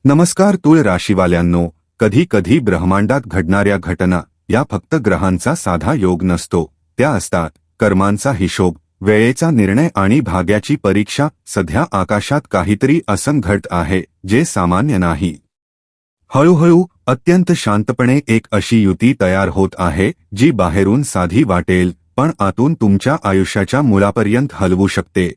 नमस्कार तुळ राशीवाल्यांनो, कधी कधी ब्रह्मांडात घडणाऱ्या घटना या फक्त ग्रहांचा साधा योग नसतो, त्या असतात कर्मांचा हिशोब, वेळेचा निर्णय आणि भाग्याची परीक्षा. सध्या आकाशात काहीतरी असं घडत आहे जे सामान्य नाही. हळूहळू अत्यंत शांतपणे एक अशी युती तयार होत आहे जी बाहेरून साधी वाटेल पण आतून तुमच्या आयुष्याच्या मुळापर्यंत हलवू शकते.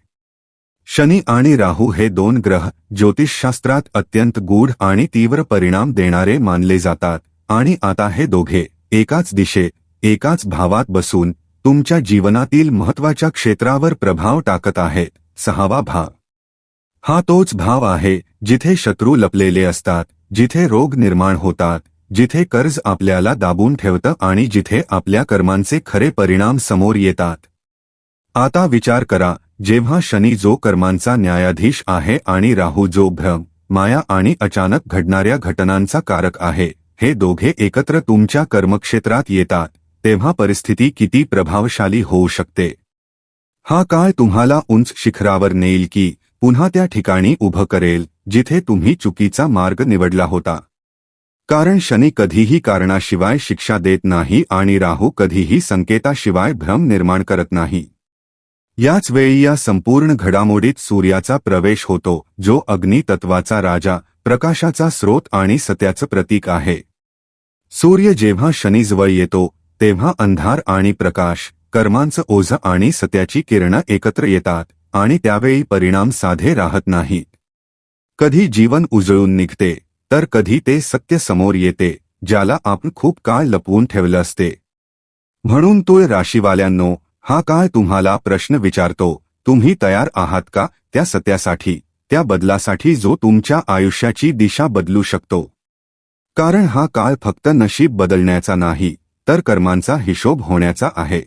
शनी आणि राहू हे दोन ग्रह ज्योतिषशास्त्रात अत्यंत गूढ आणि तीव्र परिणाम देणारे मानले जातात, आणि आता हे दोघे एकाच दिशेत एकाच भावात बसून तुमच्या जीवनातील महत्त्वाच्या क्षेत्रावर प्रभाव टाकत आहेत. सहावा भाव हा तोच भाव आहे जिथे शत्रू लपलेले असतात, जिथे रोग निर्माण होतात, जिथे कर्ज आपल्याला दाबून ठेवतं आणि जिथे आपल्या कर्मांचे खरे परिणाम समोर येतात. आता विचार करा, जेव्हा शनी जो कर्मांचा न्यायाधीश आहे आणि राहू जो भ्रम, माया आणि अचानक घडणाऱ्या घटनांचा कारक आहे, हे दोघे एकत्र तुमच्या कर्मक्षेत्रात येतात, तेव्हा परिस्थिती किती प्रभावशाली होऊ शकते. हा काळ तुम्हाला उंच शिखरावर नेईल की पुन्हा त्या ठिकाणी उभं करेल जिथे तुम्ही चुकीचा मार्ग निवडला होता. कारण शनी कधीही कारणाशिवाय शिक्षा देत नाही आणि राहू कधीही संकेताशिवाय भ्रम निर्माण करत नाही. याच वेळी या संपूर्ण घडामोडीत सूर्याचा प्रवेश होतो, जो अग्नी तत्वाचा राजा, प्रकाशाचा स्रोत आणि सत्याचं प्रतीक आहे. सूर्य जेव्हा शनीजवळ येतो तेव्हा अंधार आणि प्रकाश, कर्मांचं ओझं आणि सत्याची किरणं एकत्र येतात, आणि त्यावेळी परिणाम साधे राहत नाहीत. कधी जीवन उजळून निघते, तर कधी ते सत्य समोर येते ज्याला आपण खूप काळ लपवून ठेवलं असते. म्हणून तुळ राशीवाल्यांनो, हा काळ तुम्हाला प्रश्न विचारतो, तुम्ही तयार आहात का त्या सत्यासाठी, त्या बदलासाठी जो तुमच्या आयुष्याची दिशा बदलू शकतो. कारण हा काळ फक्त नशीब बदलण्याचा नाही, तर कर्मांचा हिशोब होण्याचा आहे.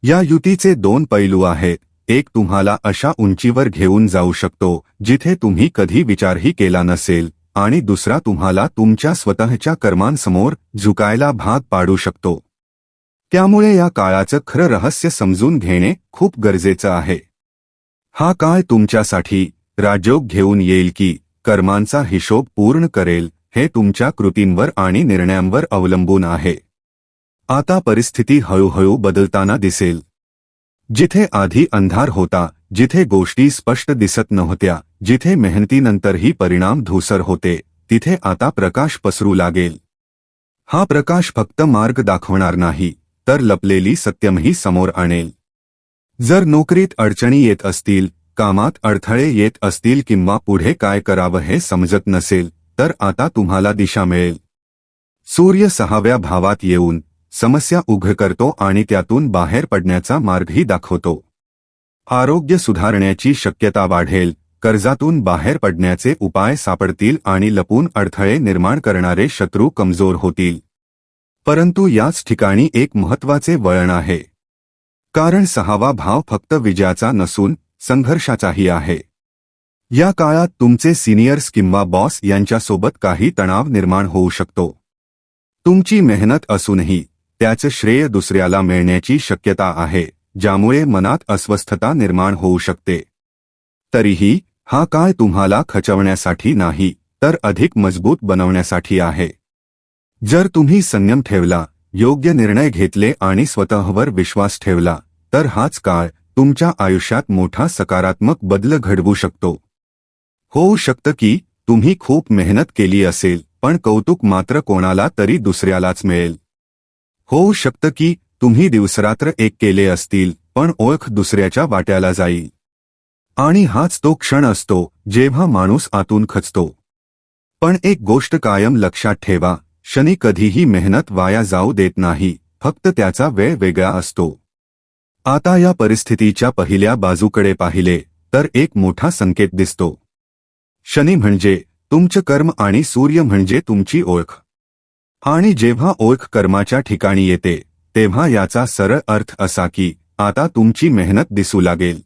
या युतीचे दोन पैलू आहेत. एक तुम्हाला अशा उंचीवर घेऊन जाऊ शकतो जिथे तुम्ही कधी विचारही केला नसेल, आणि दुसरा तुम्हाला तुमच्या स्वतःच्या कर्मांसमोर झुकायला भाग पाडू शकतो. त्यामुळे या काळाचं खरं रहस्य समजून घेणे खूप गरजेचं आहे. हा काळ तुमच्यासाठी राजयोग घेऊन येईल की कर्मांचा हिशोब पूर्ण करेल, हे तुमच्या कृतींवर आणि निर्णयांवर अवलंबून आहे. आता परिस्थिती हळूहळू बदलताना दिसेल. जिथे आधी अंधार होता, जिथे गोष्टी स्पष्ट दिसत नव्हत्या, जिथे मेहनतीनंतरही परिणाम धूसर होते, तिथे आता प्रकाश पसरू लागेल. हा प्रकाश फक्त मार्ग दाखवणार नाही, तर लपलेली सत्यमही समोर आणेल. जर नोकरीत अडचणी येत असतील, कामात अडथळे येत असतील किंवा पुढे काय करावं हे समजत नसेल, तर आता तुम्हाला दिशा मिळेल. सूर्य 6व्या भावात येऊन समस्या उघड करतो आणि त्यातून बाहेर पडण्याचा मार्गही दाखवतो. आरोग्य सुधारण्याची शक्यता वाढेल, कर्जातून बाहेर पडण्याचे उपाय सापडतील आणि लपून अडथळे निर्माण करणारे शत्रू कमजोर होतील. परंतु याच ठिकाणी एक महत्त्वाचे वळण आहे. कारण 6वा भाव फक्त विजयाचा नसून संघर्षाचाही आहे. या काळात तुमचे सिनियर्स किंवा बॉस यांच्यासोबत काही तणाव निर्माण होऊ शकतो. तुमची मेहनत असूनही त्याचं श्रेय दुसऱ्याला मिळण्याची शक्यता आहे, ज्यामुळे मनात अस्वस्थता निर्माण होऊ शकते. तरीही हा काळ तुम्हाला खचवण्यासाठी नाही, तर अधिक मजबूत बनवण्यासाठी आहे. जर तुम्ही संयम ठेवला, योग्य निर्णय घेतले आणि स्वतःवर विश्वास ठेवला, तर हाच काळ तुमच्या आयुष्यात मोठा सकारात्मक बदल घडवू शकतो. होऊ शकतं की तुम्ही खूप मेहनत केली असेल, पण कौतुक मात्र कोणाला तरी दुसऱ्यालाच मिळेल. होऊ शकतं की तुम्ही दिवसरात्र एक केले असतील, पण ओळख दुसऱ्याच्या वाट्याला जाईल. आणि हाच तो क्षण असतो जेव्हा माणूस आतून खचतो. पण एक गोष्ट कायम लक्षात ठेवा, शनी कधीही मेहनत वाया जाऊ देत नाही, फक्त त्याचा वेळ वेगळा असतो. आता या परिस्थितीच्या पहिल्या बाजूकडे पाहिले तर एक मोठा संकेत दिसतो. शनी म्हणजे तुमचं कर्म आणि सूर्य म्हणजे तुमची ओळख. आणि जेव्हा ओळख कर्माच्या ठिकाणी येते, तेव्हा याचा सरळ अर्थ असा की आता तुमची मेहनत दिसू लागेल.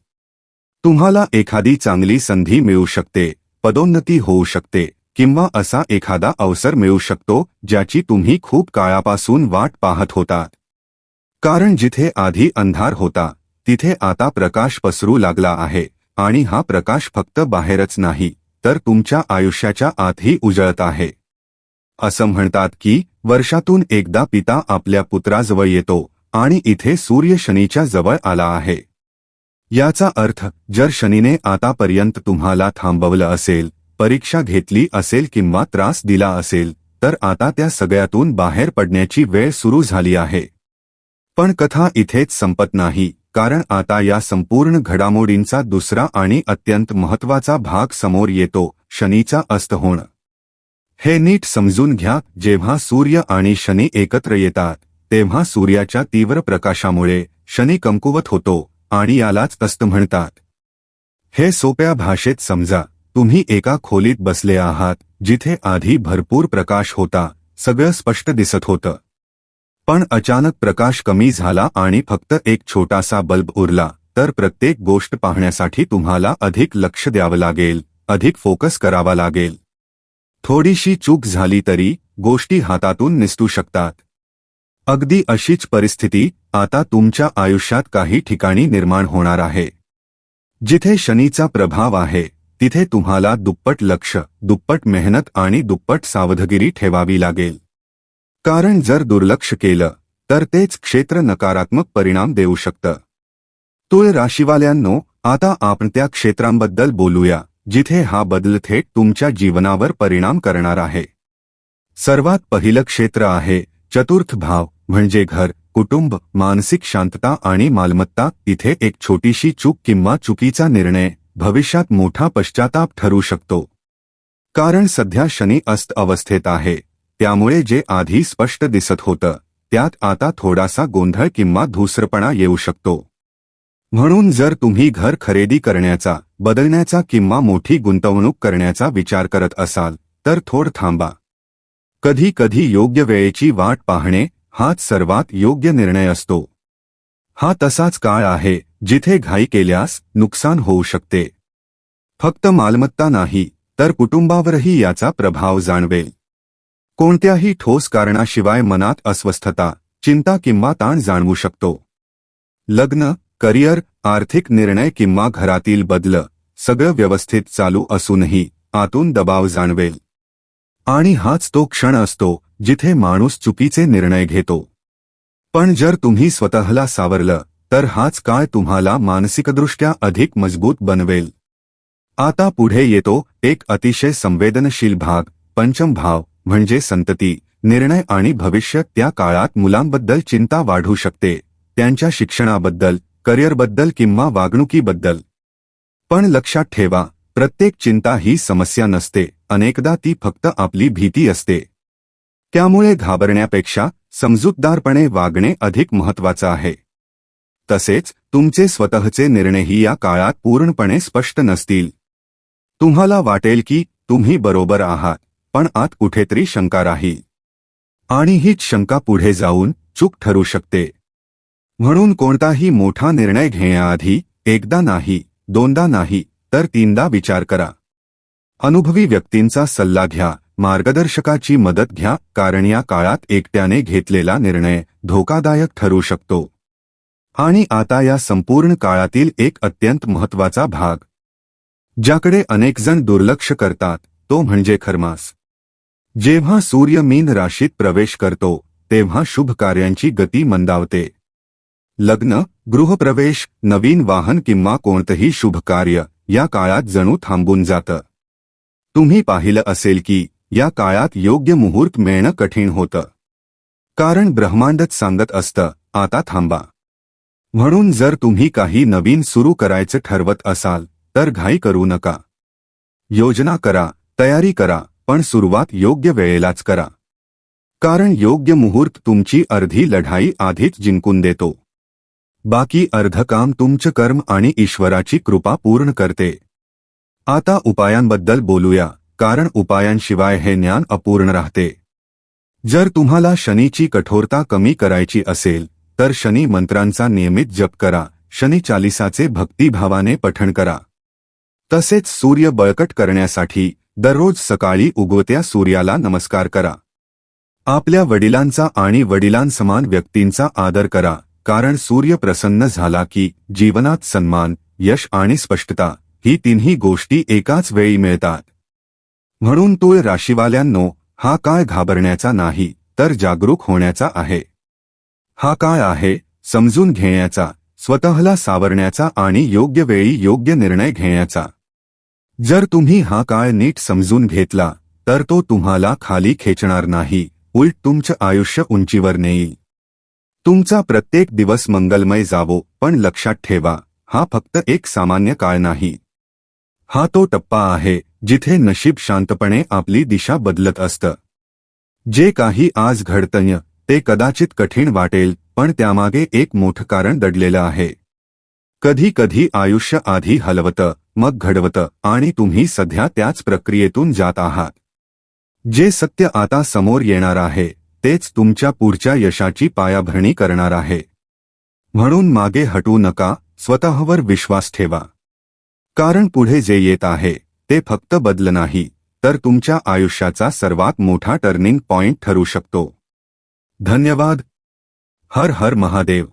तुम्हाला एखादी चांगली संधी मिळू शकते, पदोन्नती होऊ शकते, किंवा असा एखादा अवसर मिळू शकतो ज्याची तुम्ही खूप काळापासून वाट पाहत होतात. कारण जिथे आधी अंधार होता, तिथे आता प्रकाश पसरू लागला आहे, आणि हा प्रकाश फक्त बाहेरच नाही, तर तुमच्या आयुष्याच्या आतही उजळत आहे. असं म्हणतात की वर्षातून एकदा पिता आपल्या पुत्राजवळ येतो आणि इथे सूर्य शनीच्या जवळ आला आहे. याचा अर्थ जर शनीने आतापर्यंत तुम्हाला थांबवलं असेल, परीक्षा घेतली असेल किंवा त्रास दिला असेल, तर आता त्या सगळ्यातून बाहेर पडण्याची वेळ सुरू झाली आहे. पण कथा इथेच संपत नाही, कारण आता या संपूर्ण घडामोडींचा दुसरा आणि अत्यंत महत्त्वाचा भाग समोर येतो, शनीचा अस्त होणं. हे नीट समजून घ्या, जेव्हा सूर्य आणि शनी एकत्र येतात तेव्हा सूर्याच्या तीव्र प्रकाशामुळे शनी कमकुवत होतो आणि यालाच अस्त म्हणतात. हे सोप्या भाषेत समजा, तुम्ही एका खोलीत बसले आहात जिथे आधी भरपूर प्रकाश होता, सगळं स्पष्ट दिसत होतं. पण अचानक प्रकाश कमी झाला आणि फक्त एक छोटासा बल्ब उरला, तर प्रत्येक गोष्ट पाहण्यासाठी तुम्हाला अधिक लक्ष द्यावं लागेल, अधिक फोकस करावा लागेल. थोडीशी चूक झाली तरी गोष्टी हातातून निसटू शकतात. अगदी अशीच परिस्थिती आता तुमच्या आयुष्यात काही ठिकाणी निर्माण होणार आहे. जिथे शनीचा प्रभाव आहे तिथे तुम्हाला दुप्पट लक्ष, दुप्पट मेहनत आणि दुप्पट सावधगिरी ठेवावी लागेल. कारण जर दुर्लक्ष केलं तर तेच क्षेत्र नकारात्मक परिणाम देऊ शकतं. तुळ राशीवाल्यांनो, आता आपण त्या क्षेत्रांबद्दल बोलूया जिथे हा बदल थेट तुमच्या जीवनावर परिणाम करणार आहे. सर्वात पहिलं क्षेत्र आहे चतुर्थ भाव, म्हणजे घर, कुटुंब, मानसिक शांतता आणि मालमत्ता. इथे एक छोटीशी चूक किंवा चुकीचा निर्णय भविष्यात मोठा पश्चाताप ठरू शकतो. कारण सध्या शनी अस्त अवस्थेत आहे, त्यामुळे जे आधी स्पष्ट दिसत होतं त्यात आता थोडासा गोंधळ किंवा धूसरपणा येऊ शकतो. म्हणून जर तुम्ही घर खरेदी करण्याचा, बदलण्याचा किंवा मोठी गुंतवणूक करण्याचा विचार करत असाल तर थोडं थांबा. कधी कधी योग्य वेळेची वाट पाहणे हाच सर्वात योग्य निर्णय असतो. हा तसाच काळ आहे जिथे घाई केल्यास नुकसान होऊ शकते. फक्त मालमत्ता नाही तर कुटुंबावरही याचा प्रभाव जाणवेल. कोणत्याही ठोस कारणाशिवाय मनात अस्वस्थता, चिंता किंवा ताण जाणवू शकतो. लग्न, करिअर, आर्थिक निर्णय किंवा घरातील बदल, सगळं व्यवस्थित चालू असूनही आतून दबाव जाणवेल. आणि हाच तो क्षण असतो जिथे माणूस चुकीचे निर्णय घेतो. पण जर तुम्ही स्वतःला सावरलं तर हाच काळ तुम्हाला मानसिकदृष्ट्या अधिक मजबूत बनवेल. आता पुढे येतो एक अतिशय संवेदनशील भाग, पंचम भाव, म्हणजे संतती, निर्णय आणि भविष्य. त्या काळात मुलांबद्दल चिंता वाढू शकते, त्यांच्या शिक्षणाबद्दल, करिअरबद्दल किंवा वागणुकीबद्दल. पण लक्षात ठेवा, प्रत्येक चिंता ही समस्या नसते, अनेकदा ती फक्त आपली भीती असते. त्यामुळे घाबरण्यापेक्षा समजूतदारपणे वागणे अधिक महत्त्वाचं आहे. तसेच तुमचे स्वतःचे निर्णयही या काळात पूर्णपणे स्पष्ट नसतील. तुम्हाला वाटेल की तुम्ही बरोबर आहात, पण आत कुठेतरी शंका राहील. आणि हीच शंका पुढे जाऊन चूक ठरू शकते. म्हणून कोणताही मोठा निर्णय घेण्याआधी एकदा नाही, दोनदा नाही, तर तीनदा विचार करा. अनुभवी व्यक्तींचा सल्ला घ्या, मार्गदर्शकाची मदत घ्या, कारण या काळात एकट्याने घेतलेला निर्णय धोकादायक ठरू शकतो. आणि आता या संपूर्ण काळातील एक अत्यंत महत्त्वाचा भाग, ज्याकडे अनेक जण दुर्लक्ष करतात, तो म्हणजे खरमास. जेव्हा सूर्य मीन राशीत प्रवेश करतो तेव्हा शुभ कार्यांची गती मंदावते. लग्न, गृहप्रवेश, नवीन वाहन किंवा कोणतंही शुभ कार्य या काळात जणू थांबून जातं. तुम्ही पाहिलं असेल की या काळात योग्य मुहूर्त मिळणं कठीण होतं. कारण ब्रह्मांडच सांगत असतं, आता थांबा. म्हणून जर तुम्ही काही नवीन सुरू करायचं ठरवत असाल तर घाई करू नका. योजना करा, तयारी करा, पण सुरुवात योग्य वेळेलाच करा. कारण योग्य मुहूर्त तुमची अर्धी लढाई आधीच जिंकून देतो. बाकी अर्ध काम तुमचं कर्म आणि ईश्वराची कृपा पूर्ण करते. आता उपायांबद्दल बोलूया, कारण उपायांशिवाय हे ज्ञान अपूर्ण राहते. जर तुम्हाला शनीची कठोरता कमी करायची असेल तर शनी मंत्रांचा नियमित जप करा, शनी चालिसाचे भक्तिभावाने पठण करा. तसेच सूर्य बळकट करण्यासाठी दररोज सकाळी उगवत्या सूर्याला नमस्कार करा. आपल्या वडिलांचा आणि वडिलांसमान व्यक्तींचा आदर करा, कारण सूर्य प्रसन्न झाला की जीवनात सन्मान, यश आणि स्पष्टता ही तिन्ही गोष्टी एकाच वेळी मिळतात. म्हणून तुळ राशीवाल्यांनो, हा काळ घाबरण्याचा नाही तर जागरूक होण्याचा आहे. हा काळ आहे समजून घेण्याचा, स्वतःला सावरण्याचा आणि योग्य वेळी योग्य निर्णय घेण्याचा. जर तुम्ही हा काळ नीट समजून घेतला तर तो तुम्हाला खाली खेचणार नाही, उलट तुमचं आयुष्य उंचीवर नेईल. तुमचा प्रत्येक दिवस मंगलमय जावो, पण लक्षात ठेवा, हा फक्त एक सामान्य काळ नाही. हा तो टप्पा आहे जिथे नशीब शांतपणे आपली दिशा बदलत असतं. जे काही आज घडतंय ते कदाचित कठीण वाटेल, पण त्यामागे एक मोठं कारण दडलेलं आहे. कधी कधी आयुष्य आधी हलवतं, मग घडवतं, आणि तुम्ही सध्या त्याच प्रक्रियेतून जात आहात. जे सत्य आता समोर येणार आहे तेच तुमच्या पुढच्या यशाची पायाभरणी करणार आहे. म्हणून मागे हटू नका, स्वतःवर विश्वास ठेवा. कारण पुढे जे येत आहे ते फक्त बदल नाही, तर तुमच्या आयुष्याचा सर्वात मोठा टर्निंग पॉइंट ठरू शकतो. धन्यवाद. हर हर महादेव.